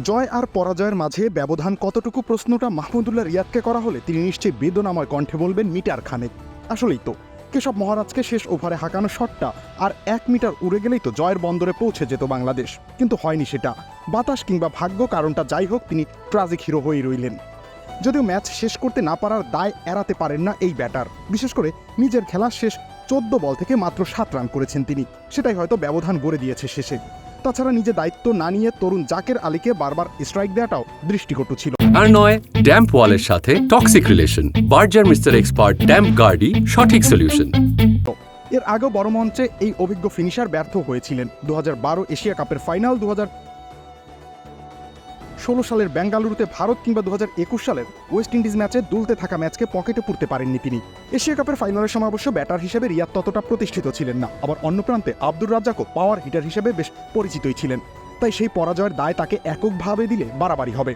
জয় আর পরাজয়ের মাঝে ব্যবধান কতটুকু প্রশ্নটা মাহমুদুল্লাহ রিয়াদকে করা হলে তিনি নিশ্চয়ই বেদনাময় কণ্ঠে বলবেন মিটার খানেক। আসলেই তো কেশব মহারাজকে শেষ ওভারে হাঁকানো শটটা আর 1 মিটার উড়ে গেলেই তো জয়ের বন্দরে পৌঁছে যেত বাংলাদেশ, কিন্তু হয়নি সেটা। বাতাস কিংবা ভাগ্য, কারণটা যাই হোক, তিনি ট্রাজিক হিরো হয়েই রইলেন। যদিও ম্যাচ শেষ করতে না পারার দায় এড়াতে পারেন না এই ব্যাটার। বিশেষ করে নিজের খেলা শেষ 14 বল থেকে মাত্র 7 রান করেছেন তিনি, সেটাই হয়তো ব্যবধান গড়ে দিয়েছে শেষে। তাছাড়া নিজে দায়িত্ব না নিয়ে তরুণ জাকের আলীকে বারবার স্ট্রাইক দেওয়াটাও দৃষ্টিকটু ছিল। আর নয় ড্যাম্প ওয়ালের সাথে toxic relation, Berger mister expert damp গার্ডই সঠিক সলিউশন। এর আগেও বড় মঞ্চে এই অভিজ্ঞ ফিনিশার ব্যর্থ হয়েছিলেন। 2012 এশিয়া কাপের ফাইনাল, 2016 সালের বেঙ্গালুরুতে ভারত কিংবা 2021 সালের ওয়েস্ট ইন্ডিজ ম্যাচে দুলতে থাকা ম্যাচকে পকেটে পুরতে পারেননি তিনি। এশিয়া কাপের ফাইনালের সময় অবশ্য ব্যাটার হিসেবে রিয়াদ ততটা প্রতিষ্ঠিত ছিলেন না। আবার অন্য প্রান্তে আব্দুর রাজ্জাকও পাওয়ার হিটার হিসেবে বেশ পরিচিতই ছিলেন। তাই সেই পরাজয়ের দায় তাকে এককভাবে দিলে বাড়াবাড়ি হবে।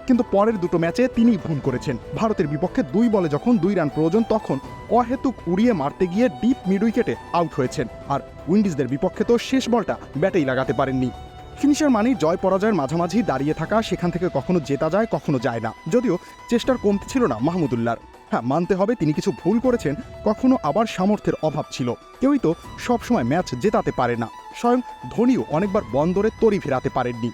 কিন্তু পরের দুটো ম্যাচে তিনিই ভুল করেছেন। ভারতের বিপক্ষে 2 বলে যখন 2 রান প্রয়োজন, তখন অহেতুক উড়িয়ে মারতে গিয়ে ডিপ মিড উইকেটে আউট হয়েছেন। আর উইন্ডিজদের বিপক্ষে তো শেষ বলটা ব্যাটেই লাগাতে পারেননি। ফিনিশার মানেই জয় পরাজয়ের মাঝামাঝি দাঁড়িয়ে থাকা, সেখান থেকে কখনো জেতা যায় কখনো যায় না। যদিও চেষ্টার কমতি ছিল না মাহমুদুল্লাহর। হ্যাঁ, মানতে হবে তিনি কিছু ভুল করেছেন, কখনো আবার সামর্থ্যের অভাব ছিল। কেউই তো সবসময় ম্যাচ জেতাতে পারে না। স্বয়ং ধোনিও অনেকবার বন্দরে তরি ফেরাতে পারেননি।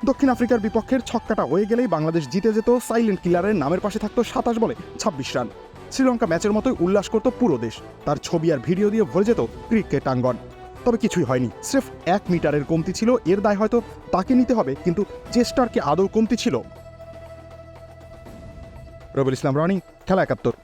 দক্ষিণ আফ্রিকার বিপক্ষের ছক্কাটা হয়ে গেলেই বাংলাদেশ জিতে যেত। সাইলেন্ট কিলারের নামের পাশে থাকতো 27 বলে 26 রান। শ্রীলঙ্কা ম্যাচের মতোই উল্লাস করত পুরো দেশ। তার ছবি আর ভিডিও দিয়ে ভরে যেত ক্রিকেট আঙ্গন। তবে কিছুই হয়নি, স্রেফ 1 মিটারের কমতি ছিল। এর দায় হয়তো তাকে নিতে হবে, কিন্তু চেষ্টার কি আদৌ কমতি ছিল? রবিউল ইসলাম রনি, খেলা 71।